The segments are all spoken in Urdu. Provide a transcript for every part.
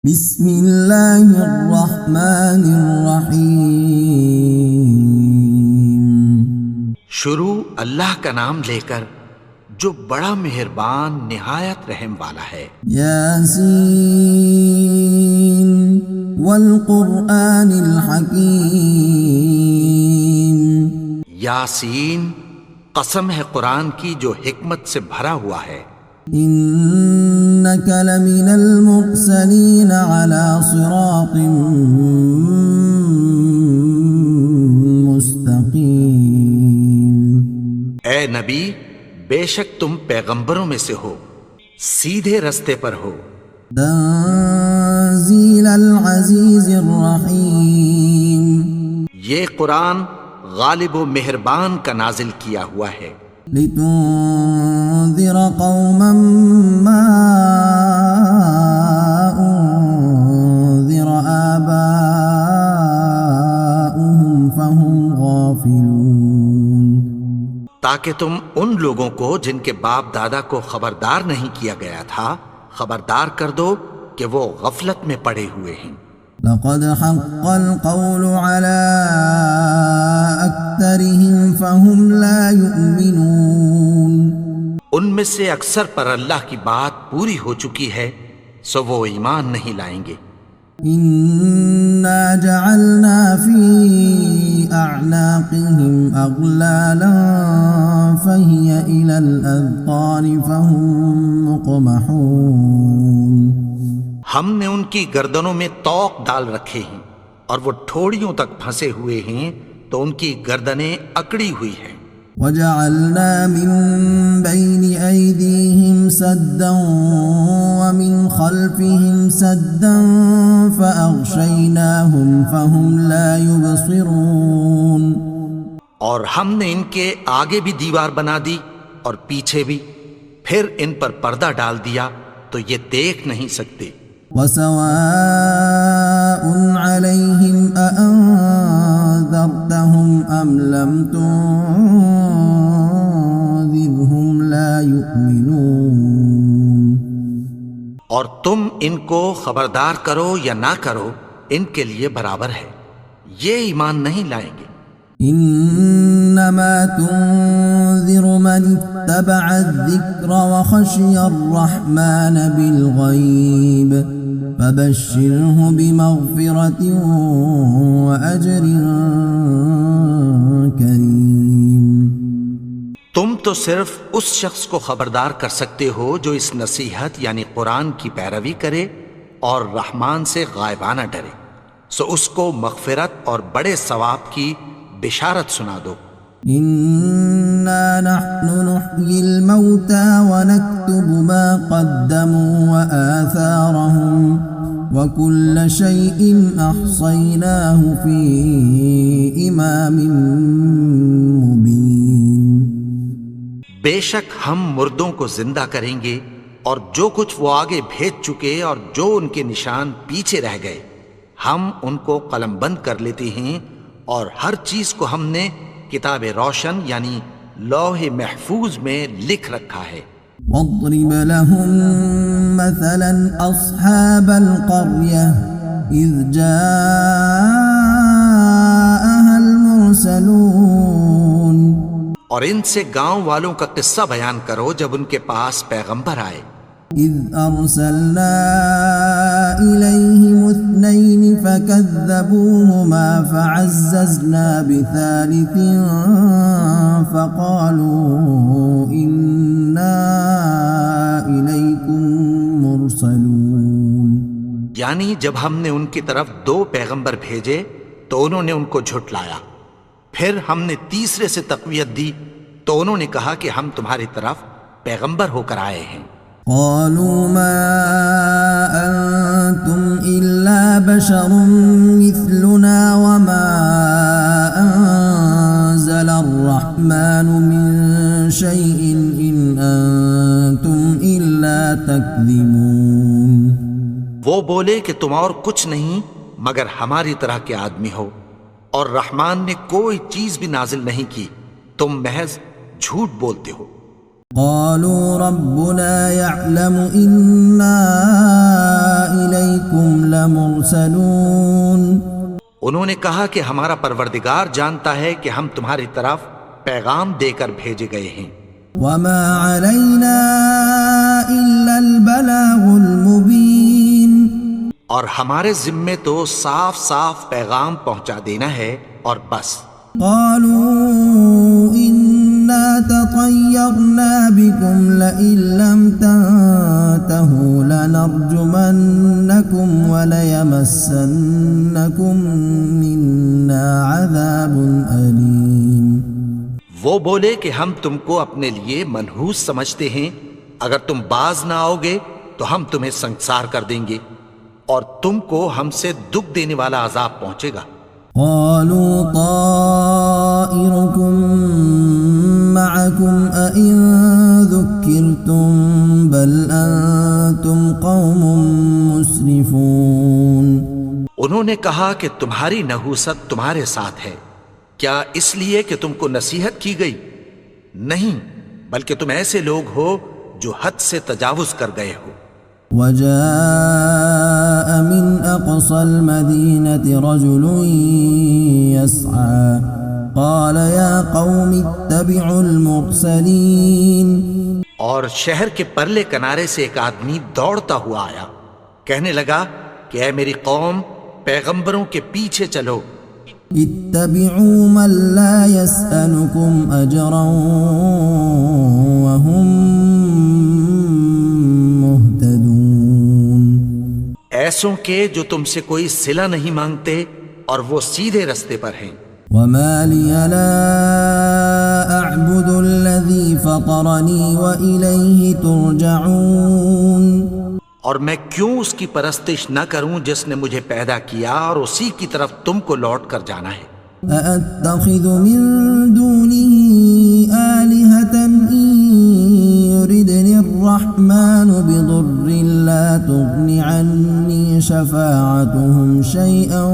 بسم اللہ الرحمن الرحیم۔ شروع اللہ کا نام لے کر جو بڑا مہربان نہایت رحم والا ہے۔ یاسین والقرآن الحکیم۔ یاسین، قسم ہے قرآن کی جو حکمت سے بھرا ہوا ہے۔ انک لمن المرسلین علی صراط مستقیم۔ اے نبی، بے شک تم پیغمبروں میں سے ہو، سیدھے رستے پر ہو۔ تنزیل العزیز الرحیم۔ یہ قرآن غالب و مہربان کا نازل کیا ہوا ہے۔ لتنذر قوما ما انذر آباؤهم فهم غافلون۔ تاکہ تم ان لوگوں کو جن کے باپ دادا کو خبردار نہیں کیا گیا تھا خبردار کر دو کہ وہ غفلت میں پڑے ہوئے ہیں۔ لقد حق القول على أكثرهم فهم لا يؤمنون۔ ان میں سے اکثر پر اللہ کی بات پوری ہو چکی ہے سو وہ ایمان نہیں لائیں گے۔ إنا جعلنا في أعناقهم أغلالا فهي إلى الأذقان فهم مقمحون۔ ہم نے ان کی گردنوں میں طوق ڈال رکھے ہیں اور وہ ٹھوڑیوں تک پھنسے ہوئے ہیں تو ان کی گردنیں اکڑی ہوئی ہیں۔ وجعلنا من بين أيديهم سدا ومن خلفهم سدا فأغشيناهم فهم لا يبصرون۔ اور ہم نے ان کے آگے بھی دیوار بنا دی اور پیچھے بھی، پھر ان پر پردہ ڈال دیا تو یہ دیکھ نہیں سکتے۔ وسواء عليهم أأنذرتهم أم لم تنذرهم لا يؤمنون۔ اور تم ان کو خبردار کرو یا نہ کرو ان کے لیے برابر ہے، یہ ایمان نہیں لائیں گے۔ انما تنذر من اتبع الذکر وخشی الرحمن بالغیب فبشرہ بمغفرۃ واجر کریم۔ تم تو صرف اس شخص کو خبردار کر سکتے ہو جو اس نصیحت یعنی قرآن کی پیروی کرے اور رحمان سے غائبانہ ڈرے، سو اس کو مغفرت اور بڑے ثواب کی بشارت سنا دو۔ انا نحن نحيي الموتى ونكتب ما قدموا وآثارهم وكل شيء أحصيناه في إمام مبين۔ بے شک ہم مردوں کو زندہ کریں گے اور جو کچھ وہ آگے بھیج چکے اور جو ان کے نشان پیچھے رہ گئے ہم ان کو قلم بند کر لیتے ہیں، اور ہر چیز کو ہم نے کتاب روشن یعنی لوح محفوظ میں لکھ رکھا ہے۔ واضرب لهم مثلا أصحاب القرية إذ جاءها المرسلون۔ اور ان سے گاؤں والوں کا قصہ بیان کرو جب ان کے پاس پیغمبر آئے۔ إذ أرسلنا إليهم اثنين فكذبوهما فعززنا بثالث فقالوا إنا إليكم مرسلون۔ یعنی جب ہم نے ان کی طرف دو پیغمبر بھیجے تو انہوں نے ان کو جھٹلایا، پھر ہم نے تیسرے سے تقویت دی تو انہوں نے کہا کہ ہم تمہاری طرف پیغمبر ہو کر آئے ہیں۔ قالوا ما أنتم إلا بشر مثلنا وما أنزل الرحمن من شيء إن أنتم إلا تكذبون۔ وہ بولے کہ تم اور کچھ نہیں مگر ہماری طرح کے آدمی ہو، اور رحمان نے کوئی چیز بھی نازل نہیں کی، تم محض جھوٹ بولتے ہو۔ قالوا ربنا يعلم إنا إليكم لمرسلون انہوں نے کہا کہ ہمارا پروردگار جانتا ہے کہ ہم تمہاری طرف پیغام دے کر بھیجے گئے ہیں، وما علينا إلا البلاغ المبين اور ہمارے ذمے تو صاف صاف پیغام پہنچا دینا ہے اور بس۔ قالوا إنا تطيرنا بكم لئن لم تنتهوا لنرجمنكم وليمسنكم منا عذاب أليم۔ وہ بولے کہ ہم تم کو اپنے لیے منحوس سمجھتے ہیں، اگر تم باز نہ آؤ گے تو ہم تمہیں سنگسار کر دیں گے اور تم کو ہم سے دکھ دینے والا عذاب پہنچے گا۔ قالوا طائركم معكم أئن ذكرتم بل أنتم قوم مسرفون۔ انہوں نے کہا کہ تمہاری نحوست تمہارے ساتھ ہے، کیا اس لیے کہ تم کو نصیحت کی گئی؟ نہیں، بلکہ تم ایسے لوگ ہو جو حد سے تجاوز کر گئے ہو۔ وجاء من أقصى المدينة رجل يسعى قال يا قوم اتبعوا المرسلين۔ اور شہر کے پرلے کنارے سے ایک آدمی دوڑتا ہوا آیا، کہنے لگا کہ اے میری قوم، پیغمبروں کے پیچھے چلو۔ اتبعوا من لا يسألكم أجرا وهم مهتدون۔ ایسوں کے جو تم سے کوئی صلہ نہیں مانگتے اور وہ سیدھے رستے پر ہیں۔ وما لي لا أعبد الذي فطرني وإليه ترجعون۔ اور میں کیوں اس کی پرستش نہ کروں جس نے مجھے پیدا کیا اور اسی کی طرف تم کو لوٹ کر جانا ہے۔ أأتخذ من دونه آلهة إن يردني الرحمن بضر لا تغن عني شفاعتهم شيئا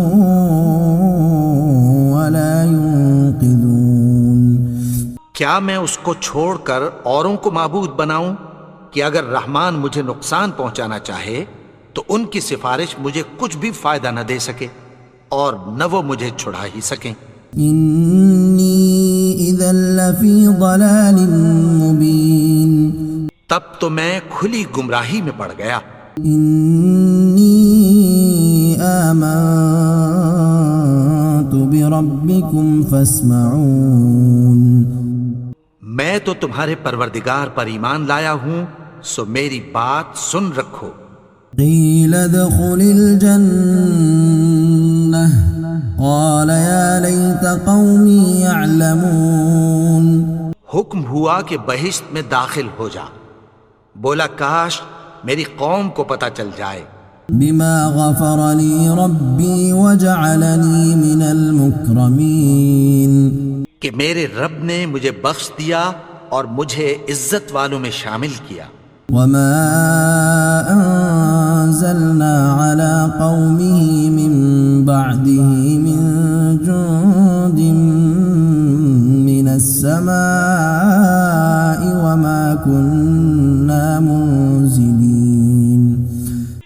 ولا ينقذون۔ کیا میں اس کو چھوڑ کر اوروں کو معبود بناؤں کہ اگر رحمان مجھے نقصان پہنچانا چاہے تو ان کی سفارش مجھے کچھ بھی فائدہ نہ دے سکے اور نہ وہ مجھے چھڑا ہی سکیں۔ إني إذا لفي ضلال مبين۔ تب تو میں کھلی گمراہی میں پڑ گیا۔ إني آمنت بربكم فاسمعون۔ میں تو تمہارے پروردگار پر ایمان لایا ہوں، سو میری بات سن رکھو۔ قيل ادخل الجنة قال يا ليت قومي يعلمون۔ حکم ہوا کہ بہشت میں داخل ہو جا، بولا کاش میری قوم کو پتہ چل جائے۔ بما غفر لي ربي وجعلني من المكرمين۔ کہ میرے رب نے مجھے بخش دیا اور مجھے عزت والوں میں شامل کیا۔ وما أنزلنا على قومه من بعده من جند من السماء وما كنا منزلين۔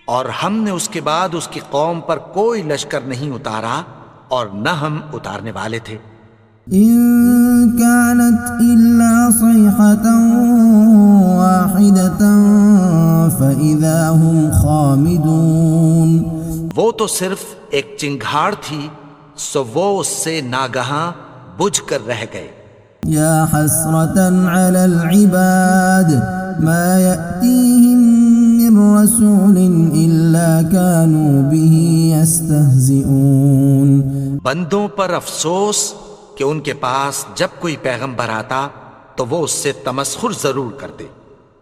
اور ہم نے اس کے بعد اس کی قوم پر کوئی لشکر نہیں اتارا اور نہ ہم اتارنے والے تھے۔ إن كانت إلا صيحة واحدة فإذا هم خامدون۔ وہ تو صرف ایک چنگھاڑ تھی، سو وہ اس سے ناگہاں بجھ کر رہ گئے۔ يا حسرة على العباد ما يأتيهم من رسول إلا كانوا به يستهزئون۔ بندوں پر افسوس کہ ان کے پاس جب کوئی پیغمبر آتا تو وہ اس سے تمسخر ضرور کرتے۔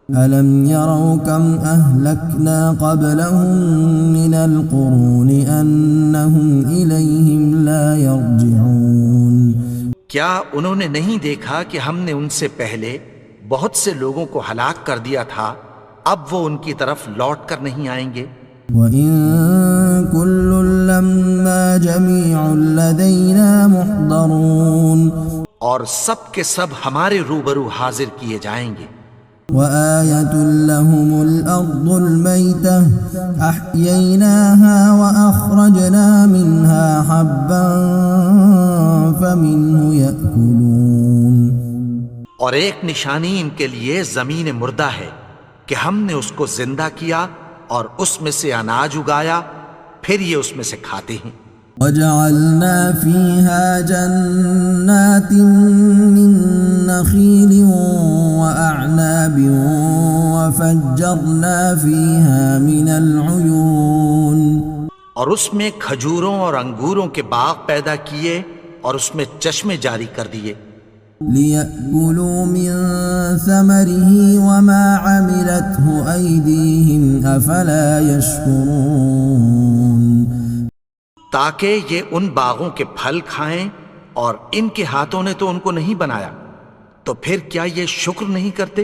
ألم يروا كم أهلكنا قبلهم من القرون أنهم إليهم لا يرجعون۔ کیا انہوں نے نہیں دیکھا کہ ہم نے ان سے پہلے بہت سے لوگوں کو ہلاک کر دیا تھا، اب وہ ان کی طرف لوٹ کر نہیں آئیں گے؟ وَإِن كُلٌّ لَّمَّا جَمِيعٌ لَّدَيْنَا مُحْضَرُونَ۔ اور سب کے سب ہمارے روبرو حاضر کیے جائیں گے۔ وآية لهم الأرض الميتة أحييناها وأخرجنا منها حبا فمنه يأكلون. اور ایک نشانی ان کے لیے زمین مردہ ہے کہ ہم نے اس کو زندہ کیا اور اس میں سے اناج اگایا، پھر یہ اس میں سے کھاتے ہیں. وجعلنا فيها جنات من نخيل وأعناب وفجرنا فيها من العيون. اور اس میں کھجوروں اور انگوروں کے باغ پیدا کیے اور اس میں چشمے جاری کر دیے. ليأكلوا من ثمره وما عملته أيديهم أفلا يشكرون. تاکہ یہ ان باغوں کے پھل کھائیں اور ان کے ہاتھوں نے تو ان کو نہیں بنایا، تو پھر کیا یہ شکر نہیں کرتے؟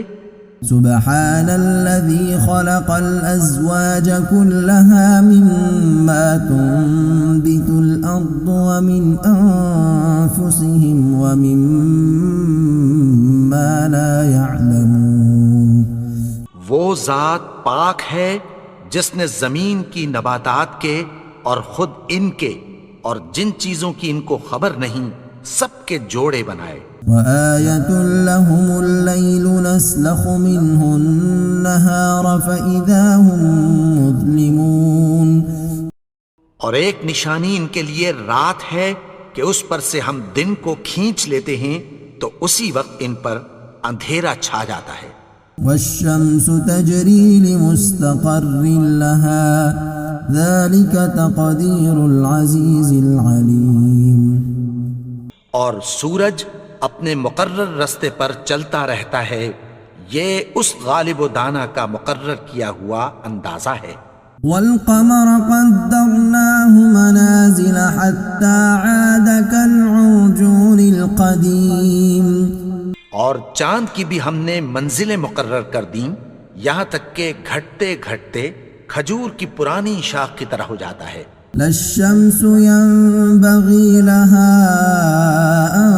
سبحان الذي خلق الأزواج كلها مما تنبت الأرض ومن أنفسهم ومما لا يعلمون. وہ ذات پاک ہے جس نے زمین کی نباتات کے اور خود ان کے اور جن چیزوں کی ان کو خبر نہیں سب کے جوڑے بنائے. وآية لهم الليل نسلخ منه النهار فإذا هم مظلمون. اور ایک نشانی ان کے لیے رات ہے کہ اس پر سے ہم دن کو کھینچ لیتے ہیں تو اسی وقت ان پر اندھیرا چھا جاتا ہے. والشمس تجري لمستقر لها ذلك تقدير العزيز العليم. اور سورج اپنے مقرر رستے پر چلتا رہتا ہے، یہ اس غالب و دانا کا مقرر کیا ہوا اندازہ ہے. والقمر قدرناه منازل حتى عاد كالعرجون القديم. اور چاند کی بھی ہم نے منزلیں مقرر کر دیں یہاں تک کہ گھٹتے گھٹتے کھجور کی پرانی شاخ کی طرح ہو جاتا ہے. لا الشمس ينبغي لها أن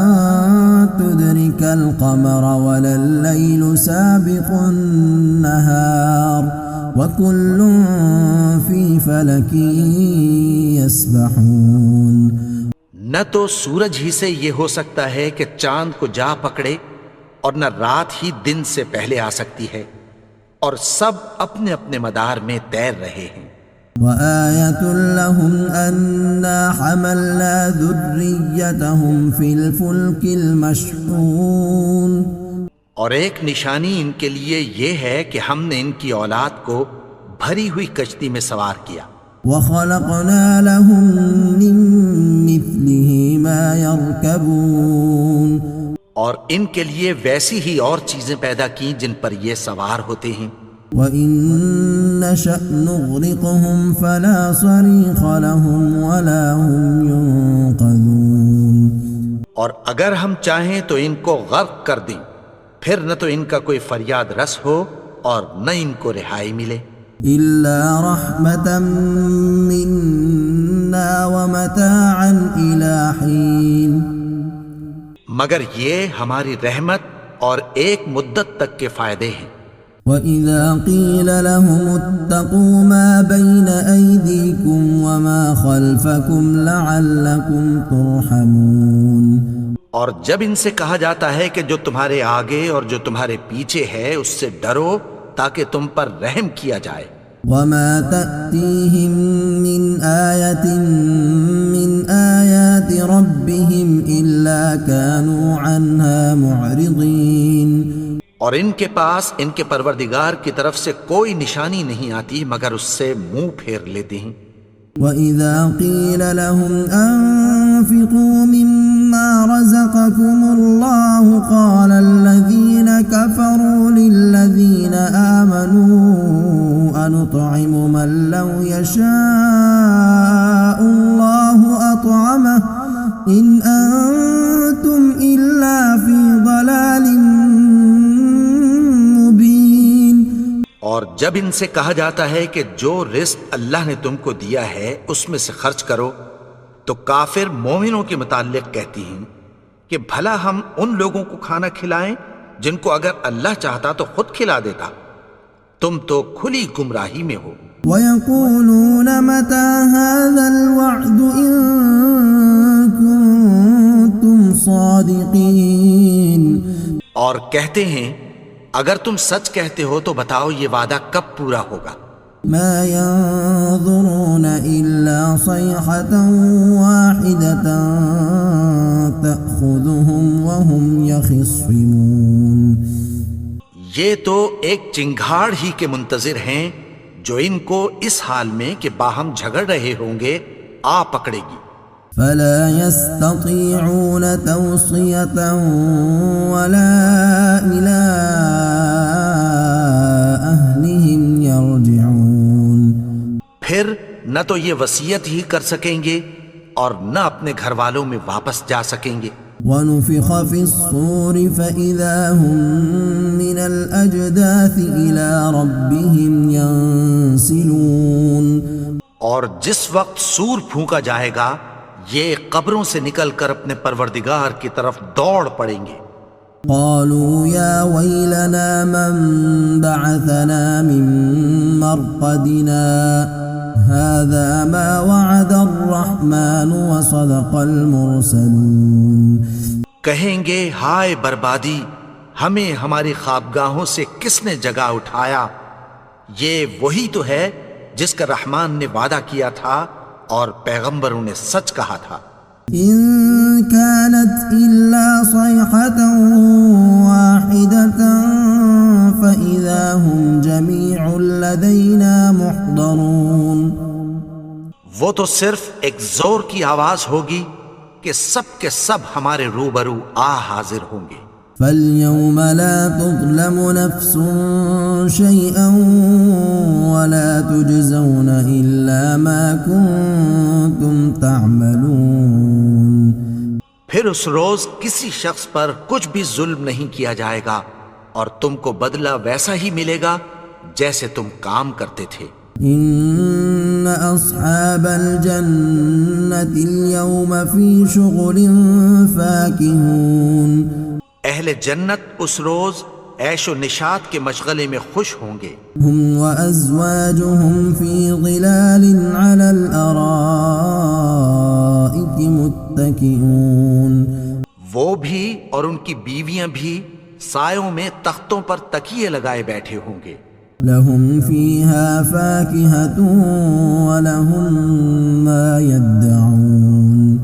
تدرك القمر ولا الليل سابق النهار وكل في فلك يسبحون. نہ تو سورج ہی سے یہ ہو سکتا ہے کہ چاند کو جا پکڑے اور نہ رات ہی دن سے پہلے آ سکتی ہے، اور سب اپنے اپنے مدار میں تیر رہے ہیں. وآية لهم أنا حملنا ذريتهم في الفلك المشحون. اور ایک نشانی ان کے لیے یہ ہے کہ ہم نے ان کی اولاد کو بھری ہوئی کشتی میں سوار کیا. وخلقنا لهم من مثله ما يركبون. اور ان کے لیے ویسی ہی اور چیزیں پیدا کی جن پر یہ سوار ہوتے ہیں. وَإِن نَّشَأْ نُغْرِقْهُمْ فَلَا صَرِيخَ لَهُمْ وَلَا هُمْ يُنقَذُونَ. اور اگر ہم چاہیں تو ان کو غرق کر دیں، پھر نہ تو ان کا کوئی فریاد رس ہو اور نہ ان کو رہائی ملے. إِلَّا رَحْمَةً مِّنَّا وَمَتَاعًا إِلَىٰ حِينٍ. مگر یہ ہماری رحمت اور ایک مدت تک کے فائدے ہیں. وَإِذَا قِيلَ لَهُمُ اتَّقُوا مَا بَيْنَ أَيْدِيكُمْ وَمَا خَلْفَكُمْ لَعَلَّكُمْ تُرْحَمُونَ. اور جب ان سے کہا جاتا ہے کہ جو تمہارے آگے اور جو تمہارے پیچھے ہے اس سے ڈرو تاکہ تم پر رحم کیا جائے. وَمَا تَأْتِيهِم مِّنْ آيَةٍ مِّنْ آيَاتِ رَبِّهِمْ إِلَّا كَانُوا عَنْهَا مُعْرِضِينَ. اور ان کے پاس ان کے پروردگار کی طرف سے کوئی نشانی نہیں آتی مگر اس سے منہ پھیر لیتے ہیں. وَإِذَا قِيلَ لَهُمْ أَنفِقُوا مِمَّا رَزَقَكُمُ اللَّهُ قَالَ الَّذِينَ كَفَرُوا لِلَّذِينَ آمَنُوا أَنُطْعِمُ مَن لَّوْ يَشَاءُ اللَّهُ أَطْعَمَهُ إِنْ أَنتُمْ إِلَّا فِي ضَلَالٍ مُّبِينٍ. اور جب ان سے کہا جاتا ہے کہ جو رزق اللہ نے تم کو دیا ہے اس میں سے خرچ کرو تو کافر مومنوں کے متعلق کہتی ہیں کہ بھلا ہم ان لوگوں کو کھانا کھلائیں جن کو اگر اللہ چاہتا تو خود کھلا دیتا. تم تو کھلی گمراہی میں ہو. وَيَقُولُونَ مَتَى هَذَا الْوَعْدُ إِن كُنتُمْ صَادِقِينَ. اور کہتے ہیں اگر تم سچ کہتے ہو تو بتاؤ یہ وعدہ کب پورا ہوگا. مَا يَنظُرُونَ إِلَّا صَيْحَةً وَاحِدَةً تَأْخُذُهُمْ وَهُمْ يَخِصِّمُونَ. یہ تو ایک چنگھاڑ ہی کے منتظر ہیں جو ان کو اس حال میں کہ باہم جھگڑ رہے ہوں گے آ پکڑے گی. فَلَا يَسْتَطِيعُونَ تَوْصِيَةً وَلَا إِلَىٰ أَهْلِهِمْ يَرْجِعُونَ. پھر نہ تو یہ وصیت ہی کر سکیں گے اور نہ اپنے گھر والوں میں واپس جا سکیں گے. وَنُفِخَ فِي الصُّورِ فَإِذَا هُم مِّنَ الْأَجْدَاثِ إِلَىٰ رَبِّهِمْ يَنسِلُونَ. اور جس وقت سور پھونکا جائے گا یہ قبروں سے نکل کر اپنے پروردگار کی طرف دوڑ پڑیں گے. قالوا يا ويلنا من بعثنا من مرقدنا هذا ما وعد الرحمن وصدق المرسلون. کہیں گے ہائے بربادی، ہمیں ہماری خوابگاہوں سے کس نے جگا اٹھایا. یہ وہی تو ہے جس کا رحمان نے وعدہ کیا تھا اور پیغمبروں نے سچ کہا تھا. إن كانت إلا صيحة واحدة فإذا هم جميع لدينا محضرون. وہ تو صرف ایک زور کی آواز ہوگی کہ سب کے سب ہمارے روبرو حاضر ہوں گے. فَالْيَوْمَ لَا تُظْلَمُ نَفْسٌ شَيْئًا وَلَا تُجْزَوْنَ إِلَّا مَا كُنتُمْ تَعْمَلُونَ. پھر اس روز کسی شخص پر کچھ بھی ظلم نہیں کیا جائے گا اور تم کو بدلہ ویسا ہی ملے گا جیسے تم کام کرتے تھے. إِنَّ أَصْحَابَ الْجَنَّةِ الْيَوْمَ فِي شُغُلٍ فَاكِهُونَ. اہل جنت اس روز عیش و نشاط کے مشغلے میں خوش ہوں گے. هم وأزواجهم في ظلال على الأرائك متكئون. وہ بھی اور ان کی بیویاں بھی سایوں میں تختوں پر تکیے لگائے بیٹھے ہوں گے. لهم فيها فاكهة ولهم ما يدعون.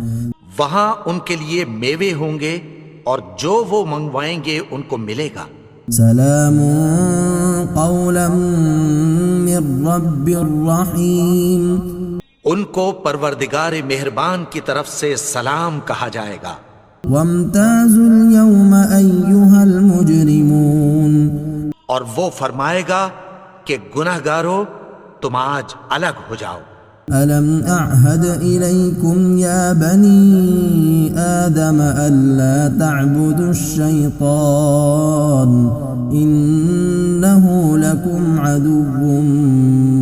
وہاں ان کے لیے میوے ہوں گے اور جو وہ منگوائیں گے ان کو ملے گا. سلام قولا من رب الرحیم. ان کو پروردگار مہربان کی طرف سے سلام کہا جائے گا. وامتازوا اليوم أيها المجرمون. اور وہ فرمائے گا کہ گنہگارو تم آج الگ ہو جاؤ. ألم أعهد إليكم يا بني آدم ألا تعبدوا الشيطان إنه لكم عدو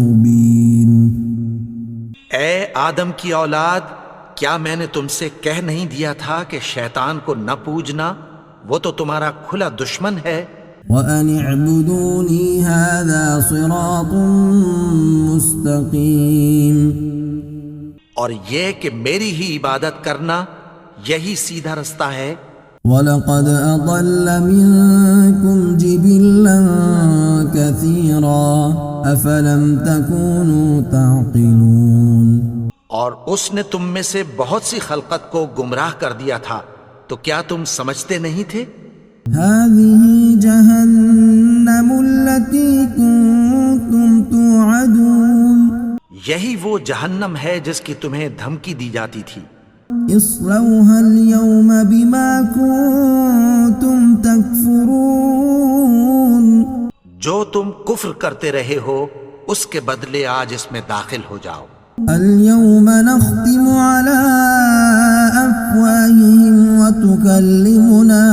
مبين. اے آدم کی اولاد، کیا میں نے تم سے کہہ نہیں دیا تھا کہ شیطان کو نہ پوجنا، وہ تو تمہارا کھلا دشمن ہے. وَأَنِ اعْبُدُونِي هَذَا صِرَاطٌ مُسْتَقِيمٌ. اور یہ کہ میری ہی عبادت کرنا یہی سیدھا رستہ ہے. وَلَقَدْ أَضَلَّ مِنكُمْ جِبِلًّا كَثِيرًا أَفَلَمْ تَكُونُوا تَعْقِلُونَ. اور اس نے تم میں سے بہت سی خلقت کو گمراہ کر دیا تھا، تو کیا تم سمجھتے نہیں تھے؟ هذه جهنم التي كنتم توعدون. یہی وہ جہنم ہے جس کی تمہیں دھمکی دی جاتی تھی. اصلوها اليوم بما كنتم تكفرون. جو تم کفر کرتے رہے ہو اس کے بدلے آج اس میں داخل ہو جاؤ. اليوم نختم على أفواههم وتكلمنا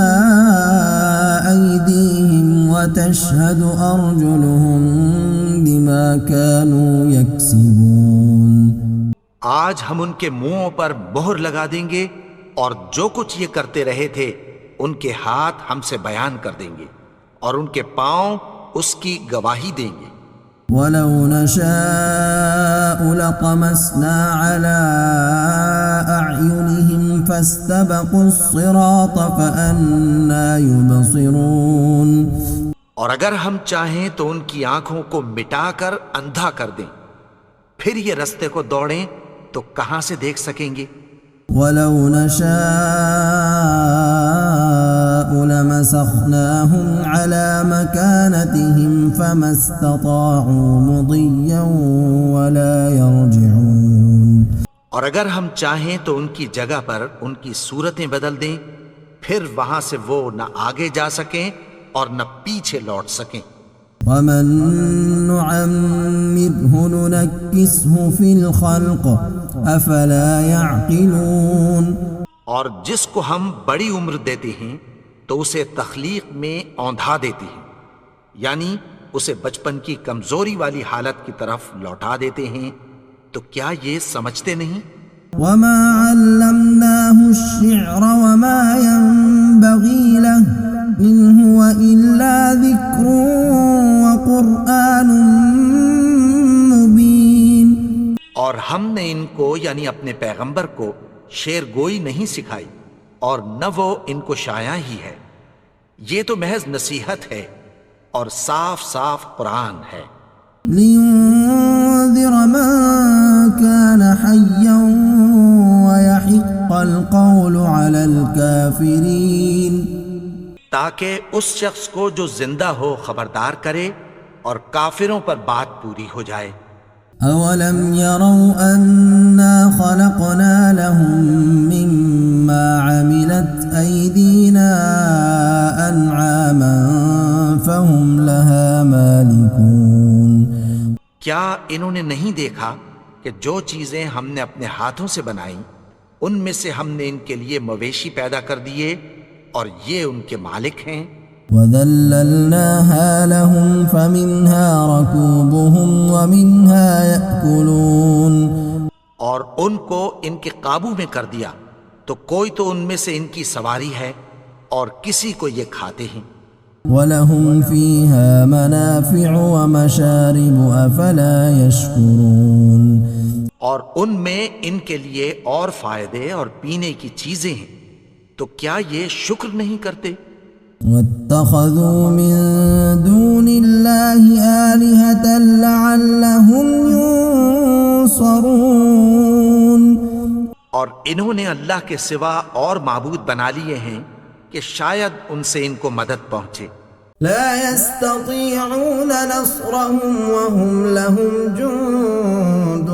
أيديهم وتشهد أرجلهم بما كانوا يكسبون. آج ہم ان کے منہوں پر مہر لگا دیں گے اور جو کچھ یہ کرتے رہے تھے ان کے ہاتھ ہم سے بیان کر دیں گے اور ان کے پاؤں اس کی گواہی دیں گے۔ وَلَوْ نَشَاءُ لَطَمَسْنَا عَلَىٰ أَعْيُنِهِمْ فَاسْتَبَقُوا الصِّرَاطَ فَأَنَّىٰ يُبْصِرُونَ۔ اور اگر ہم چاہیں تو ان کی آنکھوں کو مٹا کر اندھا کر دیں، پھر یہ رستے کو دوڑیں تو کہاں سے دیکھ سکیں گے؟ وَلَوْ نَشَاءُ لَمَسَخْنَاهُمْ عَلَىٰ مَكَانَتِهِمْ فَمَا اسْتَطَاعُوا مُضِيًّا وَلَا يَرْجِعُونَ۔ اور اگر ہم چاہیں تو ان کی جگہ پر ان کی صورتیں بدل دیں، پھر وہاں سے وہ نہ آگے جا سکیں اور نہ پیچھے لوٹ سکیں۔ وَمَن نُّعَمِّرْهُ نُنَكِّسْهُ فِي الْخَلْقِ أَفَلَا يَعْقِلُونَ۔ اور جس کو ہم بڑی عمر دیتے ہیں تو اسے تخلیق میں اوندھا دیتے ہیں، یعنی اسے بچپن کی کمزوری والی حالت کی طرف لوٹا دیتے ہیں، تو کیا یہ سمجھتے نہیں؟ وَمَا عَلَّمْنَاهُ الشِّعْرَ وَمَا يَنبَغِي لَهُ إِنْ هُوَ إِلَّا ذِكْرٌ وَقُرْآنٌ مُبِينٌ۔ اور ہم نے ان کو یعنی اپنے پیغمبر کو شعر گوئی نہیں سکھائی، اور نہ وہ ان کو شایع ہی ہے، یہ تو محض نصیحت ہے اور صاف صاف قرآن ہے۔ لِيُنذِرَ مَن كَانَ حَيًّا وَيَحِقَّ الْقَوْلُ عَلَى الْكَافِرِينَ، تاکہ اس شخص کو جو زندہ ہو خبردار کرے اور کافروں پر بات پوری ہو جائے۔ أَوَلَمْ يَرَوْا أَنَّا خَلَقْنَا لَهُم مِّمَّا عَمِلَتْ أَيْدِينَا أَنْعَامًا فَهُمْ لَهَا مَالِكُونَ۔ کیا انہوں نے نہیں دیکھا کہ جو چیزیں ہم نے اپنے ہاتھوں سے بنائیں ان میں سے ہم نے ان کے لیے مویشی پیدا کر دیے اور یہ ان کے مالک ہیں۔ وَذَلَّلْنَاهَا لَهُمْ فَمِنْهَا رَكُوبُهُمْ وَمِنْهَا يَأْكُلُونَ۔ اور ان کو ان کے قابو میں کر دیا تو کوئی تو ان میں سے ان کی سواری ہے اور کسی کو یہ کھاتے ہیں۔ وَلَهُمْ فِيهَا مَنَافِعُ وَمَشَارِبُ أَفَلَا يَشْكُرُونَ۔ اور ان میں ان کے لیے اور فائدے اور پینے کی چیزیں ہیں، تو کیا یہ شکر نہیں کرتے؟ وَاتَّخَذُوا مِن دُونِ اللَّهِ آلِهَةً لَعَلَّهُمْ يُنصَرُونَ۔ اور انہوں نے اللہ کے سوا اور معبود بنا لیے ہیں کہ شاید ان سے ان کو مدد پہنچے۔ لا يستطيعون نصرهم وهم لهم جند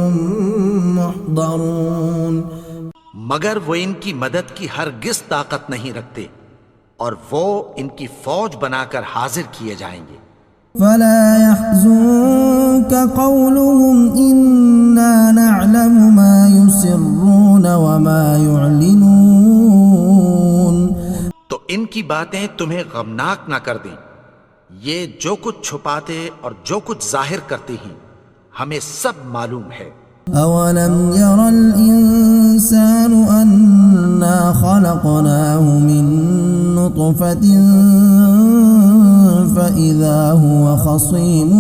محضرون۔ مگر وہ ان کی مدد کی ہرگز طاقت نہیں رکھتے اور وہ ان کی فوج بنا کر حاضر کیے جائیں گے۔ فلا يحزنك قولهم إنا نعلم ما يسرون وما يعلنون۔ تو ان کی باتیں تمہیں غمناک نہ کر دیں، یہ جو کچھ چھپاتے اور جو کچھ ظاہر کرتے ہیں ہمیں سب معلوم ہے۔ أولم ير الإنسان أنا خلقناه من نطفة فإذا هو خصيم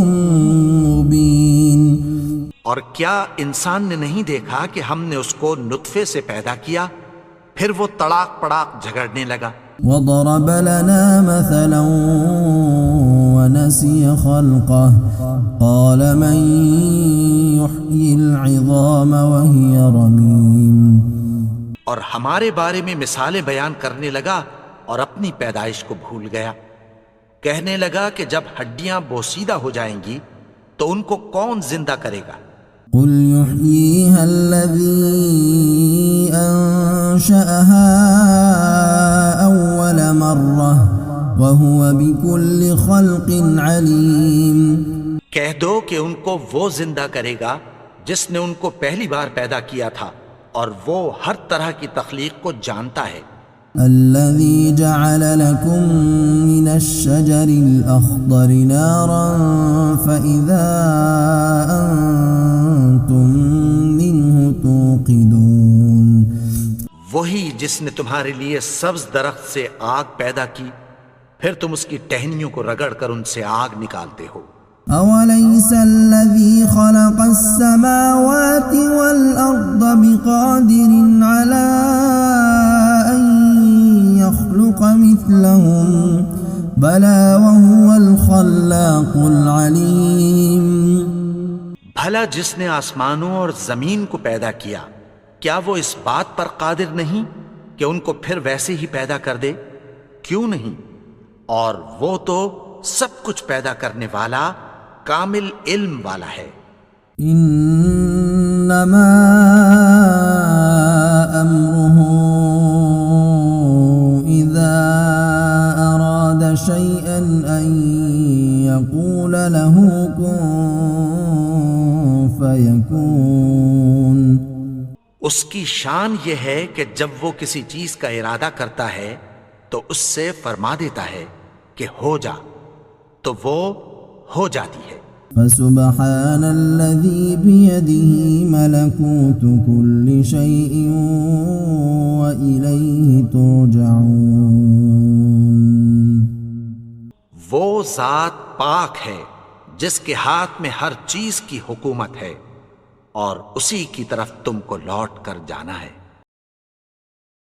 مبين۔ اور کیا انسان نے نہیں دیکھا کہ ہم نے اس کو نطفے سے پیدا کیا، پھر وہ تڑاک پڑاک جھگڑنے لگا۔ وضرب لنا مثلا ونسي خلقه قال من يحيي العظام وهي رميم۔ اور ہمارے بارے میں مثالیں بیان کرنے لگا اور اپنی پیدائش کو بھول گیا، کہنے لگا کہ جب ہڈیاں بوسیدہ ہو جائیں گی تو ان کو کون زندہ کرے گا؟ قل يحييها الذي أنشأها أول مرة وهو بكل خلق عليم۔ کہہ دو کہ ان کو وہ زندہ کرے گا جس نے ان کو پہلی بار پیدا کیا تھا اور وہ ہر طرح کی تخلیق کو جانتا ہے۔ الذي جعل لكم من الشجر الأخضر نارا فإذا أنتم منه توقدون۔ وہی جس نے تمہارے لیے سبز درخت سے آگ پیدا کی، پھر تم اس کی ٹہنیوں کو رگڑ کر ان سے آگ نکالتے ہو۔ أوليس الذي خلق السماوات والأرض بقادر على أن يخلق مثلهم بلى وهو الخلاق العليم۔ بھلا جس نے آسمانوں اور زمین کو پیدا کیا، کیا وہ اس بات پر قادر نہیں کہ ان کو پھر ویسے ہی پیدا کر دے؟ کیوں نہیں؟ اور وہ تو سب کچھ پیدا کرنے والا، کامل علم والا ہے۔ انما امره اذا اراد شيئا ان يقول له كن فيكون۔ اس کی شان یہ ہے کہ جب وہ کسی چیز کا ارادہ کرتا ہے تو اس سے فرما دیتا ہے کہ ہو جا، تو وہ ہو جاتی ہے۔ فسبحان الذي بيده ملكوت كل شيء وإليه ترجعون۔ وہ ذات پاک ہے جس کے ہاتھ میں ہر چیز کی حکومت ہے، اور اسی کی طرف تم کو لوٹ کر جانا ہے۔